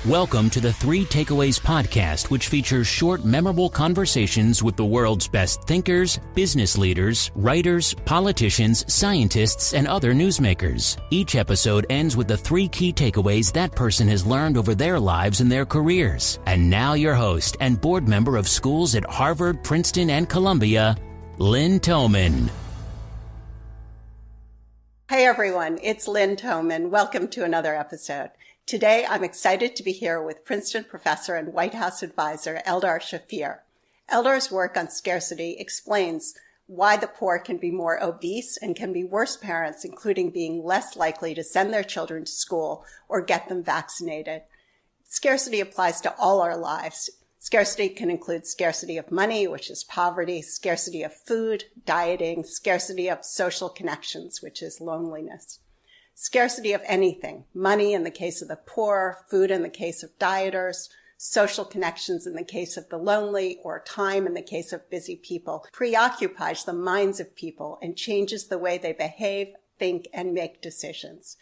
Welcome to the Three Takeaways podcast, which features short, memorable conversations with the world's best thinkers, business leaders, writers, politicians, scientists, and other newsmakers. Each episode ends with the three key takeaways that person has learned over their lives and their careers. And now your host and board member of schools at Harvard, Princeton, and Columbia, Lynn Thoman. Hey everyone, it's Lynn Thoman. Welcome to another episode. Today, I'm excited to be here with Princeton professor and White House advisor, Eldar Shafir. Eldar's work on scarcity explains why the poor can be more obese and can be worse parents, including being less likely to send their children to school or get them vaccinated. Scarcity applies to all our lives. Scarcity can include scarcity of money, which is poverty, scarcity of food, dieting, scarcity of social connections, which is loneliness. Scarcity of anything, money in the case of the poor, food in the case of dieters, social connections in the case of the lonely, or time in the case of busy people, preoccupies the minds of people and changes the way they behave, think, and make decisions.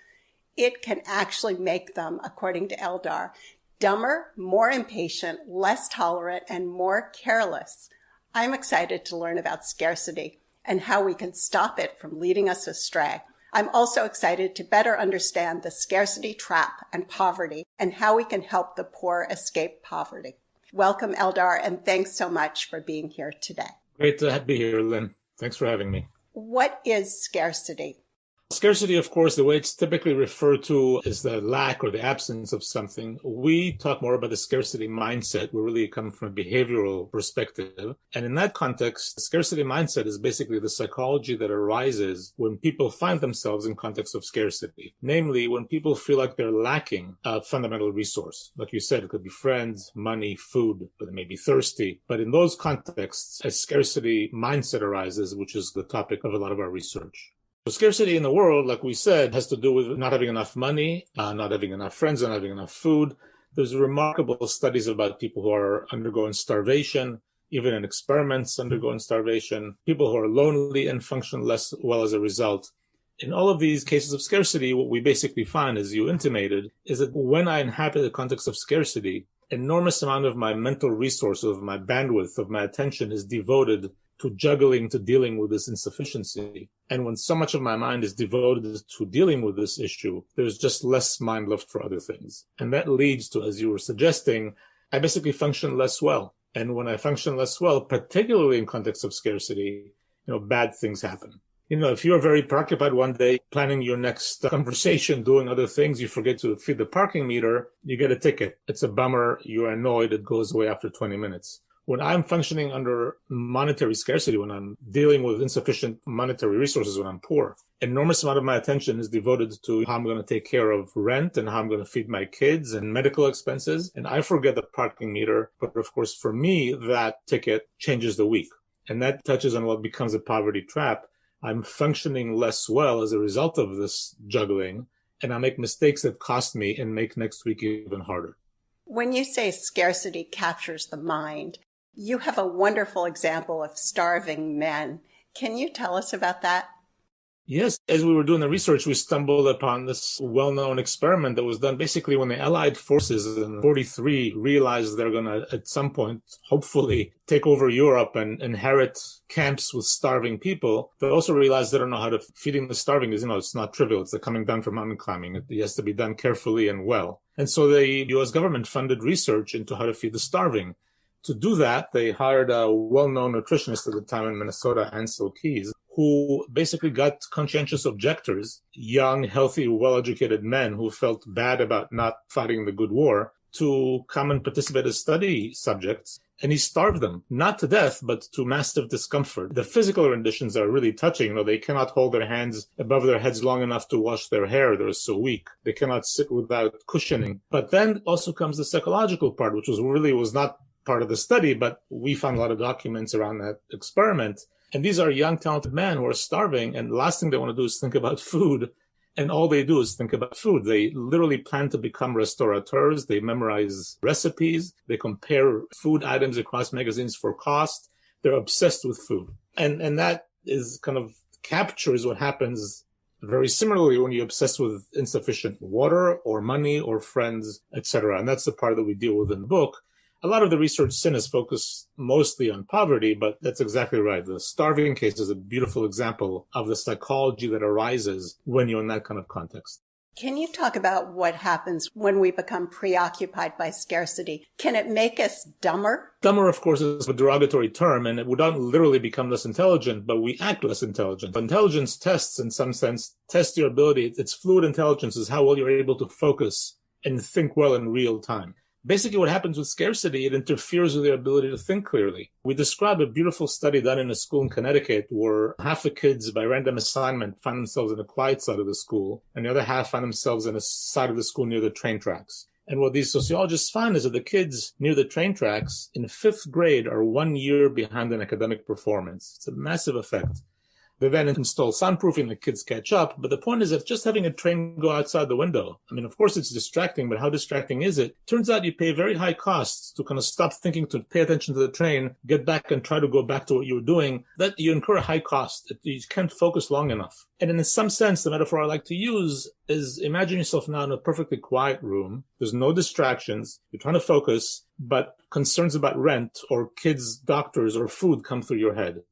It can actually make them, according to Eldar, dumber, more impatient, less tolerant, and more careless. I'm excited to learn about scarcity and how we can stop it from leading us astray. I'm also excited to better understand the scarcity trap and poverty and how we can help the poor escape poverty. Welcome, Eldar, and thanks so much for being here today. Great to be here, Lynn. Thanks for having me. What is scarcity? Scarcity, of course, the way it's typically referred to is the lack or the absence of something. We talk more about the scarcity mindset. We really come from a behavioral perspective. And in that context, the scarcity mindset is basically the psychology that arises when people find themselves in context of scarcity. Namely, when people feel like they're lacking a fundamental resource. Like you said, it could be friends, money, food, but they may be thirsty. But in those contexts, a scarcity mindset arises, which is the topic of a lot of our research. So scarcity in the world, like we said, has to do with not having enough money, not having enough friends, not having enough food. There's remarkable studies about people who are undergoing starvation, even in experiments undergoing starvation, people who are lonely and function less well as a result. In all of these cases of scarcity, what we basically find, as you intimated, is that when I inhabit the context of scarcity, enormous amount of my mental resources, of my bandwidth, of my attention is devoted to juggling, to dealing with this insufficiency. And when so much of my mind is devoted to dealing with this issue, there's just less mind left for other things. And that leads to, as you were suggesting, I basically function less well. And when I function less well, particularly in context of scarcity, bad things happen. If you're very preoccupied one day, planning your next conversation, doing other things, you forget to feed the parking meter, you get a ticket. It's a bummer. You're annoyed. It goes away after 20 minutes. When I'm functioning under monetary scarcity, when I'm dealing with insufficient monetary resources, when I'm poor, enormous amount of my attention is devoted to how I'm going to take care of rent and how I'm going to feed my kids and medical expenses. And I forget the parking meter. But of course, for me, that ticket changes the week. And that touches on what becomes a poverty trap. I'm functioning less well as a result of this juggling, and I make mistakes that cost me and make next week even harder. When you say scarcity captures the mind, you have a wonderful example of starving men. Can you tell us about that? Yes. As we were doing the research, we stumbled upon this well-known experiment that was done basically when the Allied forces in 1943 realized they're going to, at some point, hopefully, take over Europe and inherit camps with starving people. They also realized they don't know how to feeding the starving is, it's not trivial. It's like coming down from mountain climbing. It has to be done carefully and well. And so the U.S. government funded research into how to feed the starving. To do that, they hired a well-known nutritionist at the time in Minnesota, Ansel Keys, who basically got conscientious objectors, young, healthy, well-educated men who felt bad about not fighting the good war, to come and participate as study subjects. And he starved them, not to death, but to massive discomfort. The physical renditions are really touching. They cannot hold their hands above their heads long enough to wash their hair. They're so weak. They cannot sit without cushioning. But then also comes the psychological part, which was not part of the study, but we found a lot of documents around that experiment. And these are young, talented men who are starving, and the last thing they want to do is think about food. And all they do is think about food. They literally plan to become restaurateurs. They memorize recipes. They compare food items across magazines for cost. They're obsessed with food. And that is kind of captures what happens Very similarly, when you're obsessed with insufficient water or money or friends, etc., and that's the part that we deal with in the book. A lot of the research sin is focused mostly on poverty, but that's exactly right. The starving case is a beautiful example of the psychology that arises when you're in that kind of context. Can you talk about what happens when we become preoccupied by scarcity? Can it make us dumber? Dumber, of course, is a derogatory term, and we don't literally become less intelligent, but we act less intelligent. Intelligence tests, in some sense, test your ability. It's fluid intelligence is how well you're able to focus and think well in real time. Basically, what happens with scarcity, it interferes with your ability to think clearly. We describe a beautiful study done in a school in Connecticut where half the kids, by random assignment, find themselves in a quiet side of the school, and the other half find themselves in a side of the school near the train tracks. And what these sociologists find is that the kids near the train tracks in fifth grade are 1 year behind in academic performance. It's a massive effect. They then install soundproofing, the kids catch up. But the point is that just having a train go outside the window, I mean, of course, it's distracting, but how distracting is it? Turns out you pay very high costs to kind of stop thinking, to pay attention to the train, get back and try to go back to what you were doing. That you incur a high cost. You can't focus long enough. And in some sense, the metaphor I like to use is imagine yourself now in a perfectly quiet room. There's no distractions. You're trying to focus, but concerns about rent or kids, doctors, or food come through your head.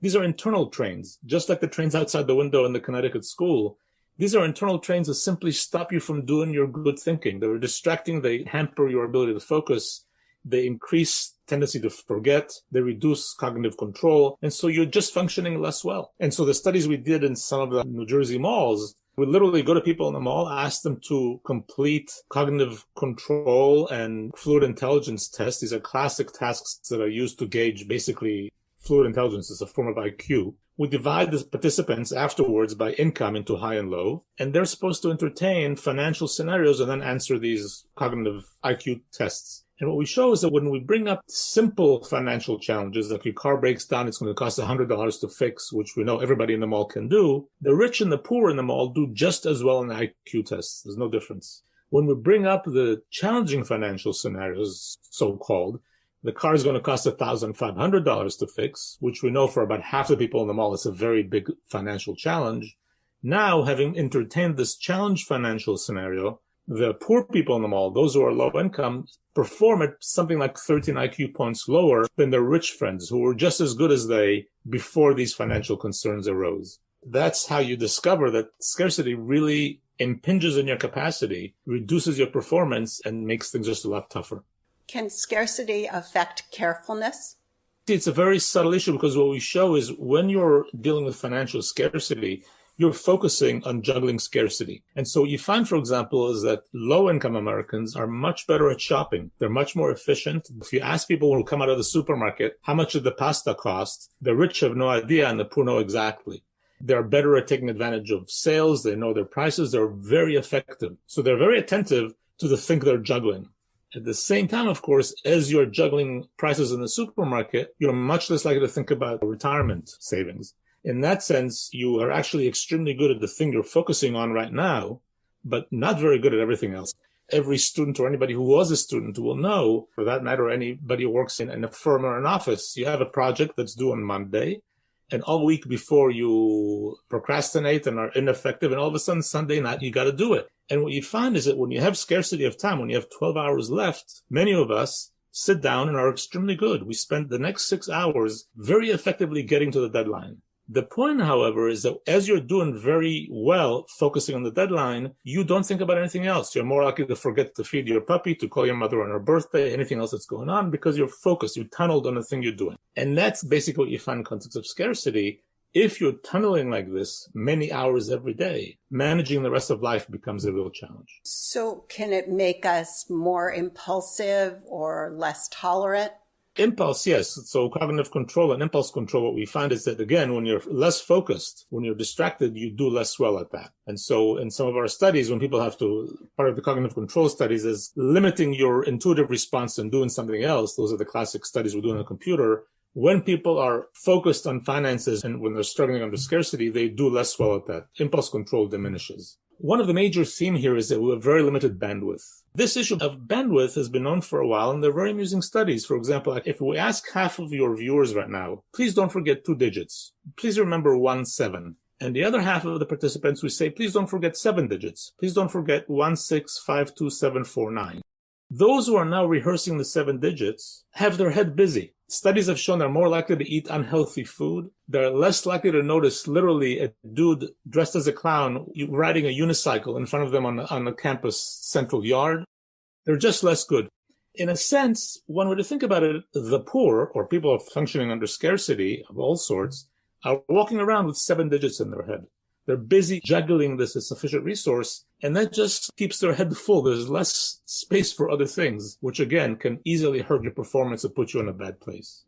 These are internal trains, just like the trains outside the window in the Connecticut school. These are internal trains that simply stop you from doing your good thinking. They're distracting. They hamper your ability to focus. They increase tendency to forget. They reduce cognitive control. And so you're just functioning less well. And so the studies we did in some of the New Jersey malls, we literally go to people in the mall, ask them to complete cognitive control and fluid intelligence tests. These are classic tasks that are used to gauge basically fluid intelligence is a form of IQ. We divide the participants afterwards by income into high and low, and they're supposed to entertain financial scenarios and then answer these cognitive IQ tests. And what we show is that when we bring up simple financial challenges, like your car breaks down, it's going to cost $100 to fix, which we know everybody in the mall can do, the rich and the poor in the mall do just as well in the IQ tests. There's no difference. When we bring up the challenging financial scenarios, so-called, the car is going to cost $1,500 to fix, which we know for about half the people in the mall, it's a very big financial challenge. Now, having entertained this challenge financial scenario, the poor people in the mall, those who are low income, perform at something like 13 IQ points lower than their rich friends who were just as good as they before these financial concerns arose. That's how you discover that scarcity really impinges on your capacity, reduces your performance, and makes things just a lot tougher. Can scarcity affect carefulness? It's a very subtle issue because what we show is when you're dealing with financial scarcity, you're focusing on juggling scarcity. And so what you find, for example, is that low-income Americans are much better at shopping. They're much more efficient. If you ask people who come out of the supermarket, how much did the pasta cost? The rich have no idea and the poor know exactly. They're better at taking advantage of sales. They know their prices. They're very effective. So they're very attentive to the thing they're juggling. At the same time, of course, as you're juggling prices in the supermarket, you're much less likely to think about retirement savings. In that sense, you are actually extremely good at the thing you're focusing on right now, but not very good at everything else. Every student or anybody who was a student will know, for that matter, anybody who works in a firm or an office, you have a project that's due on Monday, and all week before you procrastinate and are ineffective, and all of a sudden Sunday night, you got to do it. And what you find is that when you have scarcity of time, when you have 12 hours left, many of us sit down and are extremely good. We spend the next 6 hours very effectively getting to the deadline. The point, however, is that as you're doing very well, focusing on the deadline, you don't think about anything else. You're more likely to forget to feed your puppy, to call your mother on her birthday, anything else that's going on, because you're focused, you're tunneled on the thing you're doing. And that's basically what you find in the context of scarcity. If you're tunneling like this many hours every day, managing the rest of life becomes a real challenge. So can it make us more impulsive or less tolerant? Impulse, yes. So cognitive control and impulse control, what we find is that, again, when you're less focused, when you're distracted, you do less well at that. And so in some of our studies, when people have to, part of the cognitive control studies is limiting your intuitive response and doing something else. Those are the classic studies we do on a computer. When people are focused on finances and when they're struggling under scarcity, they do less well at that. Impulse control diminishes. One of the major themes here is that we have very limited bandwidth. This issue of bandwidth has been known for a while, and there are very amusing studies. For example, if we ask half of your viewers right now, please don't forget 2 digits. Please remember 17. And the other half of the participants, we say, please don't forget 7 digits. Please don't forget 1652749. Those who are now rehearsing the 7 digits have their head busy. Studies have shown they're more likely to eat unhealthy food. They're less likely to notice literally a dude dressed as a clown riding a unicycle in front of them on the campus central yard. They're just less good. In a sense, one way to think about it, the poor, or people functioning under scarcity of all sorts, are walking around with 7 digits in their head. They're busy juggling this insufficient resource, and that just keeps their head full. There's less space for other things, which again can easily hurt your performance and put you in a bad place.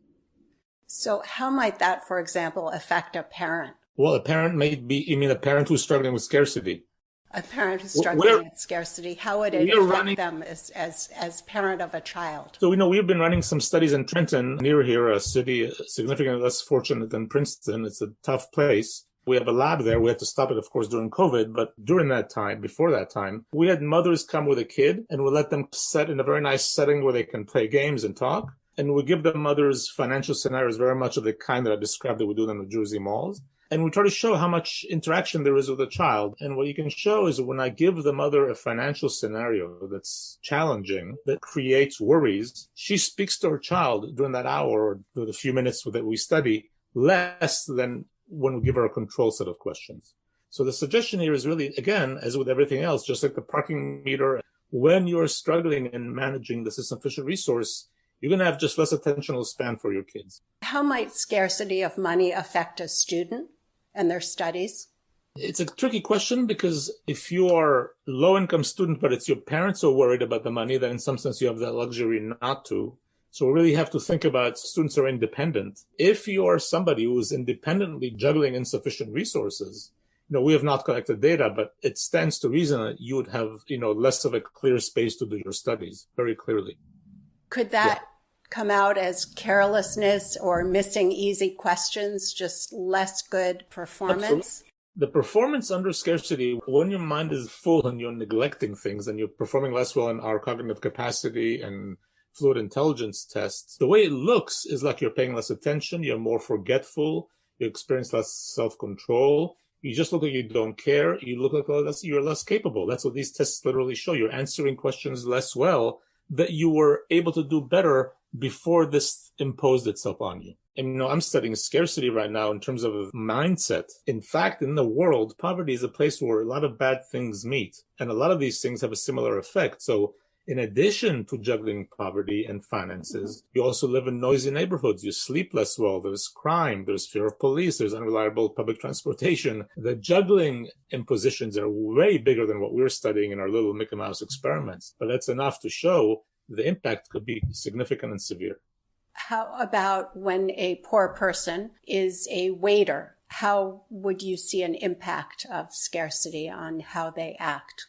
So how might that, for example, affect a parent? Well, a parent may be, you mean a parent who's struggling with scarcity? A parent who's struggling with scarcity, how would it affect them as parent of a child? So we've been running some studies in Trenton, near here, a city significantly less fortunate than Princeton. It's a tough place. We have a lab there. We had to stop it, of course, during COVID. But during that time, before that time, we had mothers come with a kid and we let them sit in a very nice setting where they can play games and talk. And we give the mothers financial scenarios very much of the kind that I described that we do in the Jersey malls. And we try to show how much interaction there is with the child. And what you can show is when I give the mother a financial scenario that's challenging, that creates worries, she speaks to her child during that hour or the few minutes that we study less than when we give her a control set of questions. So the suggestion here is really, again, as with everything else, just like the parking meter, when you're struggling in managing this insufficient resource, you're going to have just less attentional span for your kids. How might scarcity of money affect a student and their studies? It's a tricky question because if you are a low-income student, but it's your parents who are worried about the money, then in some sense you have that luxury not to. So we really have to think about students who are independent. If you are somebody who is independently juggling insufficient resources, we have not collected data, but it stands to reason that you would have, less of a clear space to do your studies, very clearly. Could that come out as carelessness or missing easy questions, just less good performance? Absolutely. The performance under scarcity, when your mind is full and you're neglecting things and you're performing less well in our cognitive capacity and fluid intelligence tests, the way it looks is like you're paying less attention, you're more forgetful, you experience less self-control, you just look like you don't care, you look like you're less capable. That's what these tests literally show. You're answering questions less well, that you were able to do better before this imposed itself on you. And I'm studying scarcity right now in terms of mindset. In fact, in the world, poverty is a place where a lot of bad things meet. And a lot of these things have a similar effect. So in addition to juggling poverty and finances, you also live in noisy neighborhoods. You sleep less well. There's crime. There's fear of police. There's unreliable public transportation. The juggling impositions are way bigger than what we're studying in our little Mickey Mouse experiments. But that's enough to show the impact could be significant and severe. How about when a poor person is a waiter? How would you see an impact of scarcity on how they act?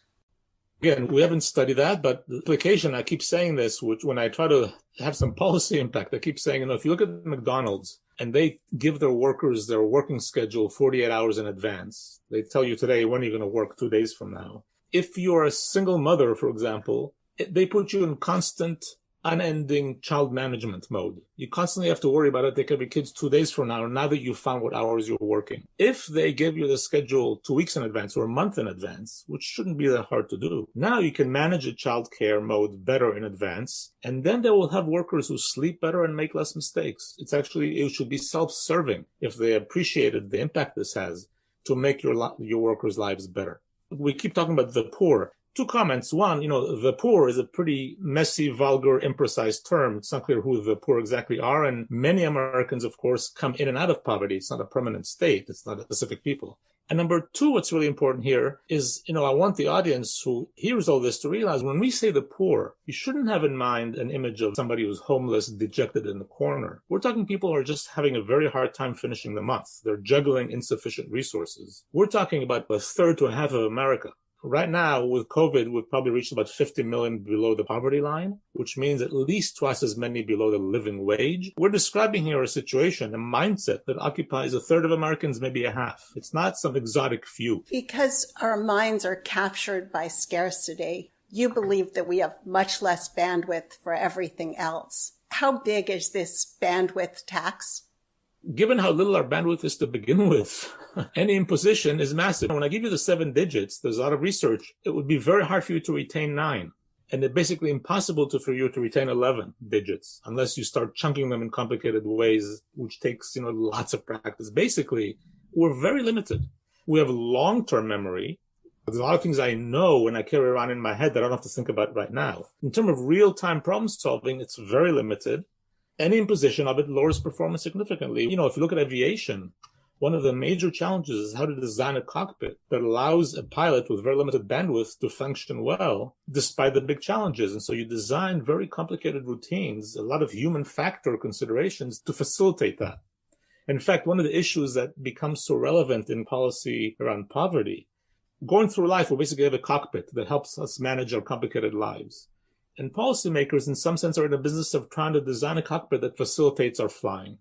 Again, we haven't studied that, but the implication, I keep saying this, which when I try to have some policy impact, I keep saying, if you look at McDonald's and they give their workers their working schedule 48 hours in advance, they tell you today when you're going to work 2 days from now. If you're a single mother, for example, they put you in constant, unending child management mode. You constantly have to worry about it. They could be kids 2 days from now that you found what hours you're working. If they give you the schedule 2 weeks in advance or a month in advance, which shouldn't be that hard to do, now you can manage a child care mode better in advance, and then they will have workers who sleep better and make less mistakes. It should be self-serving if they appreciated the impact this has to make your workers' lives better. We keep talking about the poor. 2 comments. One, the poor is a pretty messy, vulgar, imprecise term. It's not clear who the poor exactly are. And many Americans, of course, come in and out of poverty. It's not a permanent state. It's not a specific people. And number 2, what's really important here is, I want the audience who hears all this to realize when we say the poor, you shouldn't have in mind an image of somebody who's homeless, dejected in the corner. We're talking people who are just having a very hard time finishing the month. They're juggling insufficient resources. We're talking about a third to a half of America. Right now, with COVID, we've probably reached about 50 million below the poverty line, which means at least twice as many below the living wage. We're describing here a situation, a mindset that occupies a third of Americans, maybe a half. It's not some exotic few. Because our minds are captured by scarcity, you believe that we have much less bandwidth for everything else. How big is this bandwidth tax? given how little our bandwidth is to begin with, any imposition is massive. When I give you the 7 digits, there's a lot of research. It would be very hard for you to retain 9. And it's basically impossible for you to retain 11 digits unless you start chunking them in complicated ways, which takes, lots of practice. Basically, we're very limited. We have long-term memory. There's a lot of things I know and I carry around in my head that I don't have to think about right now. In terms of real-time problem solving, it's very limited. Any imposition of it lowers performance significantly. If you look at aviation, one of the major challenges is how to design a cockpit that allows a pilot with very limited bandwidth to function well, despite the big challenges. And so you design very complicated routines, a lot of human factor considerations to facilitate that. In fact, one of the issues that becomes so relevant in policy around poverty, going through life, we basically have a cockpit that helps us manage our complicated lives. And policymakers, in some sense, are in the business of trying to design a cockpit that facilitates our flying.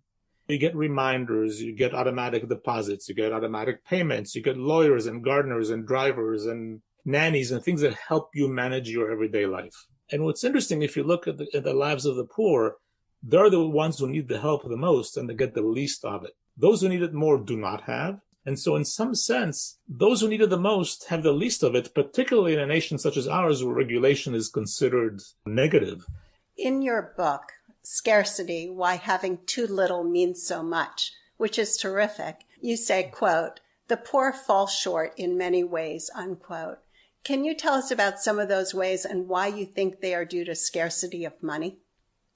You get reminders, you get automatic deposits, you get automatic payments, you get lawyers and gardeners and drivers and nannies and things that help you manage your everyday life. And what's interesting, if you look at the lives of the poor, they're the ones who need the help the most and they get the least of it. Those who need it more do not have. And so in some sense, those who need it the most have the least of it, particularly in a nation such as ours where regulation is considered negative. In your book, Scarcity, Why Having Too Little Means So Much, which is terrific, you say, quote, "The poor fall short in many ways," unquote. Can you tell us about some of those ways and why you think they are due to scarcity of money?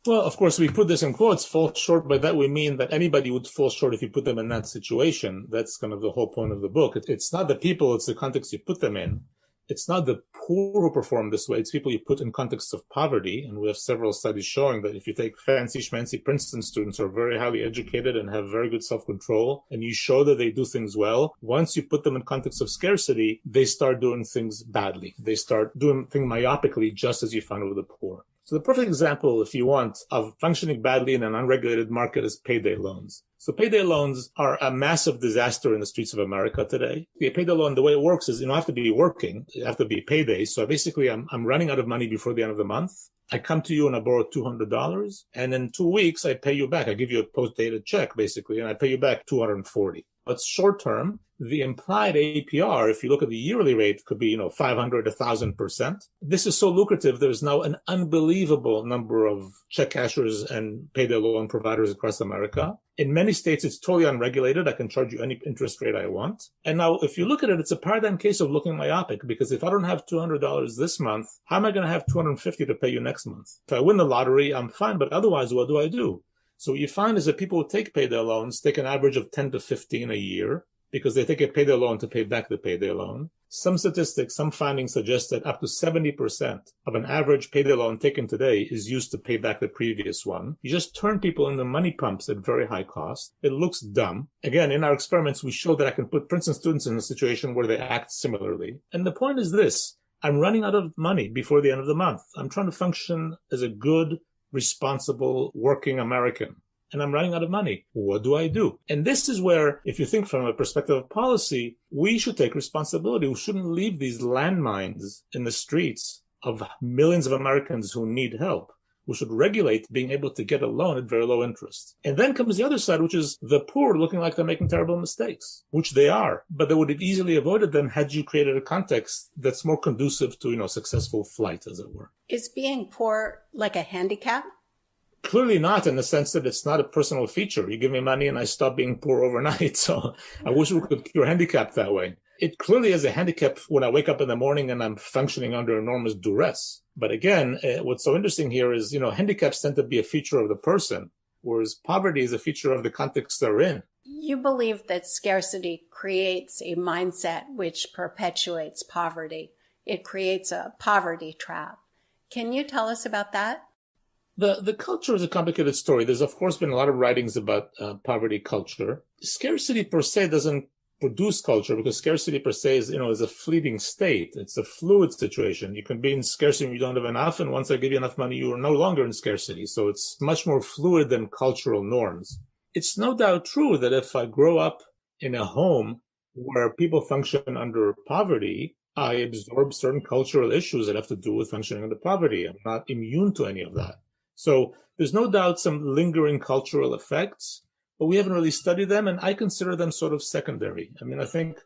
Well, of course, we put this in quotes, fall short. By that, we mean that anybody would fall short if you put them in that situation. That's kind of the whole point of the book. It's not the people, it's the context you put them in. It's not the poor who perform this way. It's people you put in context of poverty. And we have several studies showing that if you take fancy schmancy Princeton students who are very highly educated and have very good self-control, and you show that they do things well, once you put them in context of scarcity, they start doing things badly. They start doing things myopically, just as you found with the poor. So the perfect example, if you want, of functioning badly in an unregulated market is payday loans. So payday loans are a massive disaster in the streets of America today. The payday loan, the way it works is you don't have to be working. You have to be payday. So basically, I'm running out of money before the end of the month. I come to you and I borrow $200. And in 2 weeks, I pay you back. I give you a post-dated check, basically, and I pay you back $240. It's short term. The implied APR, if you look at the yearly rate, could be, 500, 1,000%. This is so lucrative. There's now an unbelievable number of check cashers and payday loan providers across America. In many states, it's totally unregulated. I can charge you any interest rate I want. And now, if you look at it, it's a paradigm case of looking myopic, because if I don't have $200 this month, how am I going to have $250 to pay you next month? If I win the lottery, I'm fine. But otherwise, what do? So what you find is that people who take payday loans take an average of 10 to 15 a year because they take a payday loan to pay back the payday loan. Some statistics, some findings suggest that up to 70% of an average payday loan taken today is used to pay back the previous one. You just turn people into money pumps at very high cost. It looks dumb. Again, in our experiments, we showed that I can put Princeton students in a situation where they act similarly. And the point is this: I'm running out of money before the end of the month. I'm trying to function as a good, responsible, working American, and I'm running out of money. What do? And this is where, if you think from a perspective of policy, we should take responsibility. We shouldn't leave these landmines in the streets of millions of Americans who need help. We should regulate being able to get a loan at very low interest. And then comes the other side, which is the poor looking like they're making terrible mistakes, which they are. But they would have easily avoided them had you created a context that's more conducive to, successful flight, as it were. Is being poor like a handicap? Clearly not, in the sense that it's not a personal feature. You give me money and I stop being poor overnight. So I wish we could cure handicap that way. It clearly is a handicap when I wake up in the morning and I'm functioning under enormous duress. But again, what's so interesting here is, handicaps tend to be a feature of the person, whereas poverty is a feature of the context they're in. You believe that scarcity creates a mindset which perpetuates poverty. It creates a poverty trap. Can you tell us about that? The culture is a complicated story. There's, of course, been a lot of writings about poverty culture. Scarcity per se doesn't produce culture, because scarcity per se is a fleeting state. It's a fluid situation. You can be in scarcity when you don't have enough, and once I give you enough money, you are no longer in scarcity. So it's much more fluid than cultural norms. It's no doubt true that if I grow up in a home where people function under poverty, I absorb certain cultural issues that have to do with functioning under poverty. I'm not immune to any of that. So there's no doubt some lingering cultural effects. but we haven't really studied them, and I consider them sort of secondary. I mean, I think,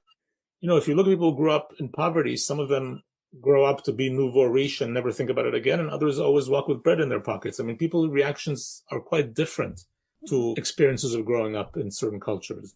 if you look at people who grew up in poverty, some of them grow up to be nouveau riche and never think about it again, and others always walk with bread in their pockets. I mean, people's reactions are quite different to experiences of growing up in certain cultures.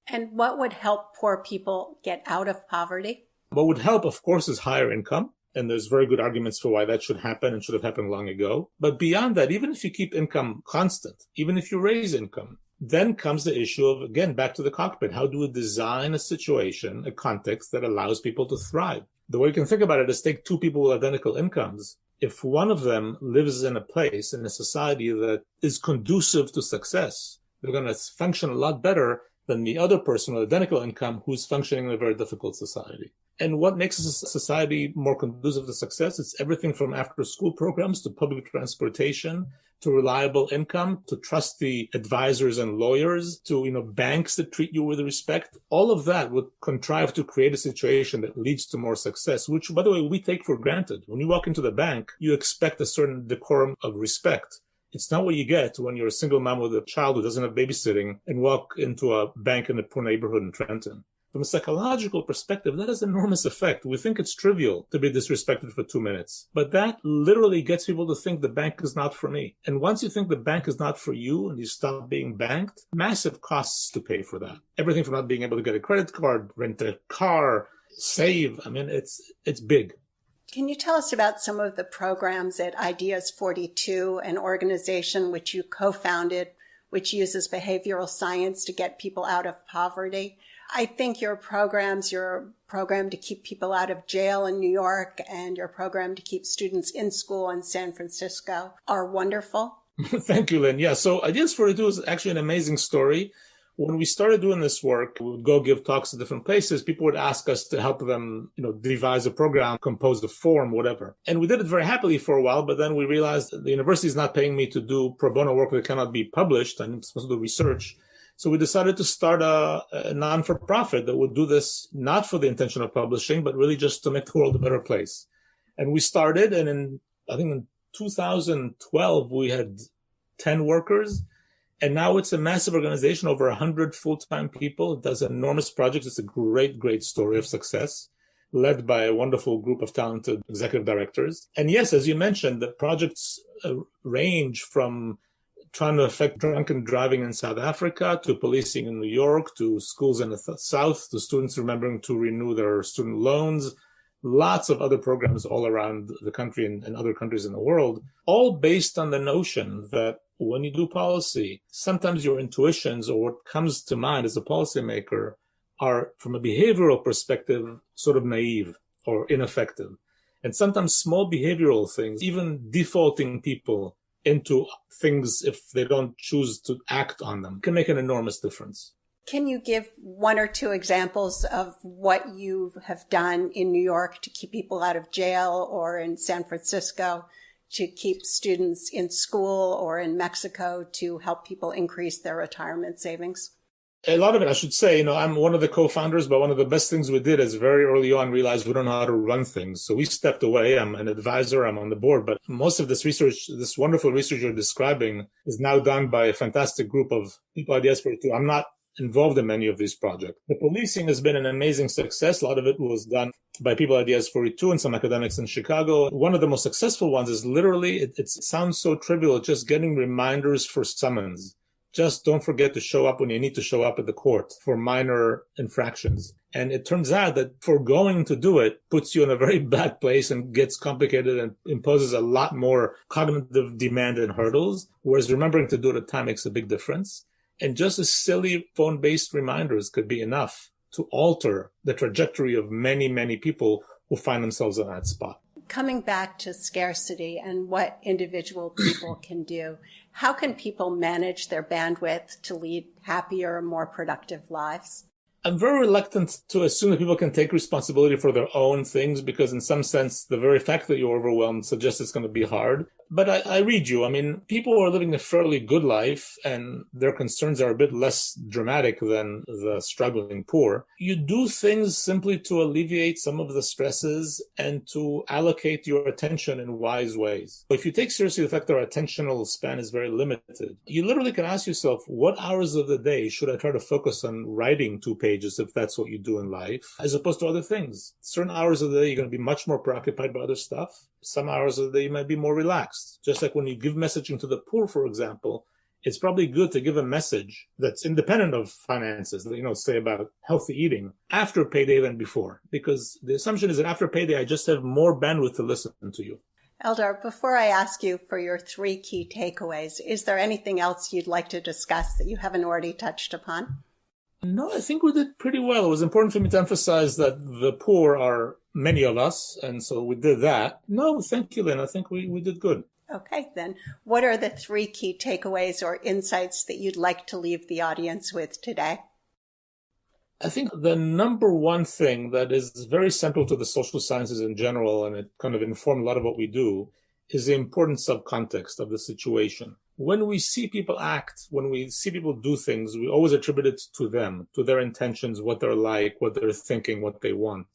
And what would help poor people get out of poverty? What would help, of course, is higher income. And there's very good arguments for why that should happen and should have happened long ago. But beyond that, even if you keep income constant, even if you raise income, then comes the issue of, again, back to the cockpit. How do we design a situation, a context that allows people to thrive? The way you can think about it is take two people with identical incomes. If one of them lives in a place, in a society that is conducive to success, they're going to function a lot better than the other person with identical income who's functioning in a very difficult society. And what makes a society more conducive to success? It's everything from after-school programs to public transportation to reliable income to trusty advisors and lawyers to banks that treat you with respect. All of that would contrive to create a situation that leads to more success, which, by the way, we take for granted. When you walk into the bank, you expect a certain decorum of respect. It's not what you get when you're a single mom with a child who doesn't have babysitting and walk into a bank in a poor neighborhood in Trenton. From a psychological perspective, that has enormous effect. We think it's trivial to be disrespected for 2 minutes, but that literally gets people to think the bank is not for me. And once you think the bank is not for you and you stop being banked, massive costs to pay for that. Everything from not being able to get a credit card, rent a car, save. I mean, it's big. Can you tell us about some of the programs at Ideas 42, an organization which you co-founded, which uses behavioral science to get people out of poverty? I think your program to keep people out of jail in New York and your program to keep students in school in San Francisco are wonderful. Thank you, Lynn. Yeah, so Ideas 42 is actually an amazing story. When we started doing this work, we would go give talks at different places. People would ask us to help them, devise a program, compose a form, whatever. And we did it very happily for a while, but then we realized the university is not paying me to do pro bono work that cannot be published. I'm supposed to do research. So we decided to start a non-for-profit that would do this not for the intention of publishing, but really just to make the world a better place. And we started, and I think in 2012, we had 10 workers. And now it's a massive organization, over 100 full-time people. It does enormous projects. It's a great, great story of success, led by a wonderful group of talented executive directors. And yes, as you mentioned, the projects range from trying to affect drunken driving in South Africa, to policing in New York, to schools in the South, to students remembering to renew their student loans, lots of other programs all around the country and other countries in the world, all based on the notion that when you do policy, sometimes your intuitions or what comes to mind as a policymaker are, from a behavioral perspective, sort of naive or ineffective. And sometimes small behavioral things, even defaulting people into things if they don't choose to act on them, can make an enormous difference. Can you give one or two examples of what you have done in New York to keep people out of jail, or in San Francisco to keep students in school, or in Mexico to help people increase their retirement savings? A lot of it, I should say, I'm one of the co-founders, but one of the best things we did is very early on realize we don't know how to run things. So we stepped away. I'm an advisor. I'm on the board. But most of this research, this wonderful research you're describing, is now done by a fantastic group of people, Ideas 42. I'm not involved in many of these projects. The policing has been an amazing success. A lot of it was done by people, Ideas 42, and some academics in Chicago. One of the most successful ones is literally, it sounds so trivial, just getting reminders for summons. Just don't forget to show up when you need to show up at the court for minor infractions. And it turns out that foregoing to do it puts you in a very bad place and gets complicated and imposes a lot more cognitive demand and hurdles, whereas remembering to do it at time makes a big difference. And just as silly phone-based reminders could be enough to alter the trajectory of many, many people who find themselves in that spot. Coming back to scarcity and what individual people can do, how can people manage their bandwidth to lead happier, more productive lives? I'm very reluctant to assume that people can take responsibility for their own things, because in some sense, the very fact that you're overwhelmed suggests it's going to be hard. But I read you. I mean, people are living a fairly good life and their concerns are a bit less dramatic than the struggling poor. You do things simply to alleviate some of the stresses and to allocate your attention in wise ways. If you take seriously the fact that our attentional span is very limited, you literally can ask yourself, what hours of the day should I try to focus on writing 2 pages if that's what you do in life, as opposed to other things? Certain hours of the day, you're going to be much more preoccupied by other stuff. Some hours of the day, you might be more relaxed. Just like when you give messaging to the poor, for example, it's probably good to give a message that's independent of finances, say about healthy eating after payday than before, because the assumption is that after payday, I just have more bandwidth to listen to you. Eldar, before I ask you for your 3 key takeaways, is there anything else you'd like to discuss that you haven't already touched upon? No, I think we did pretty well. It was important for me to emphasize that the poor are many of us, and so we did that. No, thank you, Lynn. I think we did good. Okay, then what are the 3 key takeaways or insights that you'd like to leave the audience with today? I think the number one thing that is very central to the social sciences in general, and it kind of informed a lot of what we do, is the importance of context of the situation. When we see people act, when we see people do things, we always attribute it to them, to their intentions, what they're like, what they're thinking, what they want.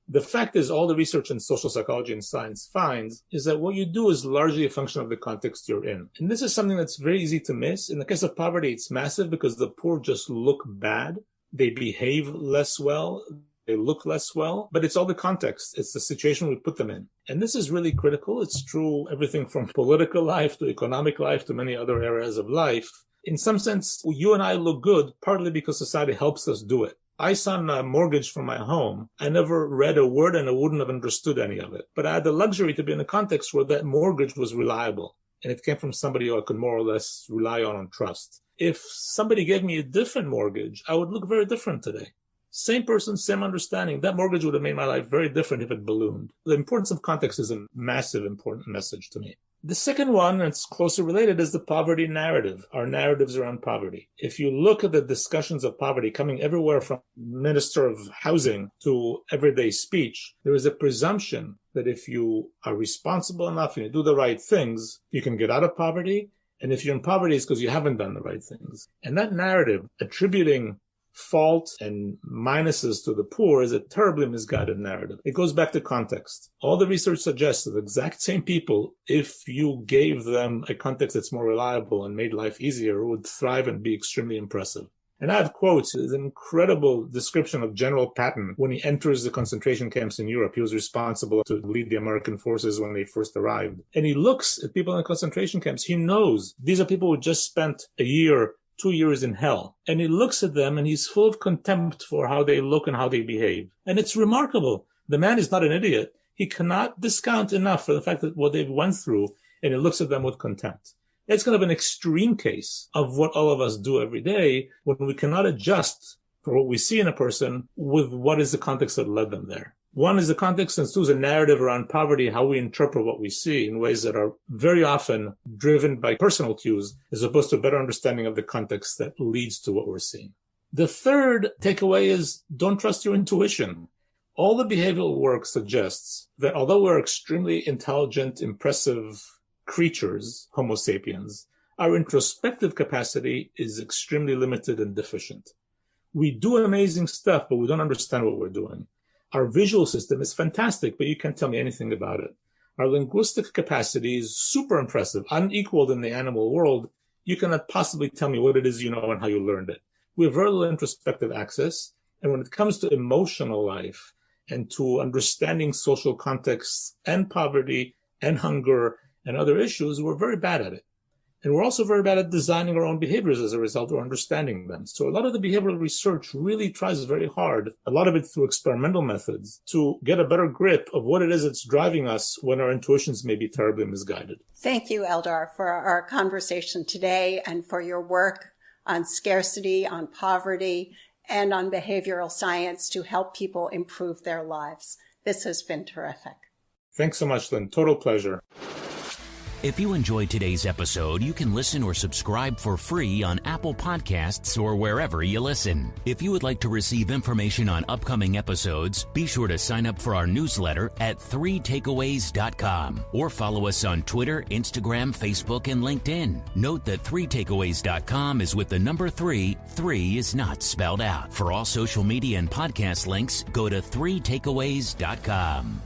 The fact is, all the research in social psychology and science finds is that what you do is largely a function of the context you're in. And this is something that's very easy to miss. In the case of poverty, it's massive because the poor just look bad. They behave less well. They look less well, but it's all the context. It's the situation we put them in. And this is really critical. It's true everything from political life to economic life to many other areas of life. In some sense, you and I look good partly because society helps us do it. I signed a mortgage for my home. I never read a word and I wouldn't have understood any of it. But I had the luxury to be in a context where that mortgage was reliable. And it came from somebody who I could more or less rely on and trust. If somebody gave me a different mortgage, I would look very different today. Same person, same understanding. That mortgage would have made my life very different if it ballooned. The importance of context is a massive, important message to me. The second one, and it's closely related, is the poverty narrative, our narratives around poverty. If you look at the discussions of poverty coming everywhere from Minister of Housing to everyday speech, there is a presumption that if you are responsible enough and you do the right things, you can get out of poverty. And if you're in poverty, it's because you haven't done the right things. And that narrative, attributing fault and minuses to the poor, is a terribly misguided narrative. It goes back to context. All the research suggests that the exact same people, if you gave them a context that's more reliable and made life easier, would thrive and be extremely impressive. And I have quotes. There's an incredible description of General Patton when he enters the concentration camps in Europe. He was responsible to lead the American forces when they first arrived. And he looks at people in the concentration camps. He knows these are people who just spent a year, 2 years in hell. And he looks at them and he's full of contempt for how they look and how they behave. And it's remarkable. The man is not an idiot. He cannot discount enough for the fact that what they've went through, and he looks at them with contempt. It's kind of an extreme case of what all of us do every day when we cannot adjust for what we see in a person with what is the context that led them there. One is the context, and two is a narrative around poverty, how we interpret what we see in ways that are very often driven by personal cues, as opposed to a better understanding of the context that leads to what we're seeing. The third takeaway is don't trust your intuition. All the behavioral work suggests that although we're extremely intelligent, impressive creatures, Homo sapiens, our introspective capacity is extremely limited and deficient. We do amazing stuff, but we don't understand what we're doing. Our visual system is fantastic, but you can't tell me anything about it. Our linguistic capacity is super impressive, unequaled in the animal world. You cannot possibly tell me what it is you know and how you learned it. We have very little introspective access. And when it comes to emotional life and to understanding social contexts and poverty and hunger and other issues, we're very bad at it. And we're also very bad at designing our own behaviors as a result or understanding them. So a lot of the behavioral research really tries very hard, a lot of it through experimental methods, to get a better grip of what it is that's driving us when our intuitions may be terribly misguided. Thank you, Eldar, for our conversation today and for your work on scarcity, on poverty, and on behavioral science to help people improve their lives. This has been terrific. Thanks so much, Lynn. Total pleasure. If you enjoyed today's episode, you can listen or subscribe for free on Apple Podcasts or wherever you listen. If you would like to receive information on upcoming episodes, be sure to sign up for our newsletter at 3takeaways.com or follow us on Twitter, Instagram, Facebook, and LinkedIn. Note that 3takeaways.com is with the number 3. 3 is not spelled out. For all social media and podcast links, go to 3takeaways.com.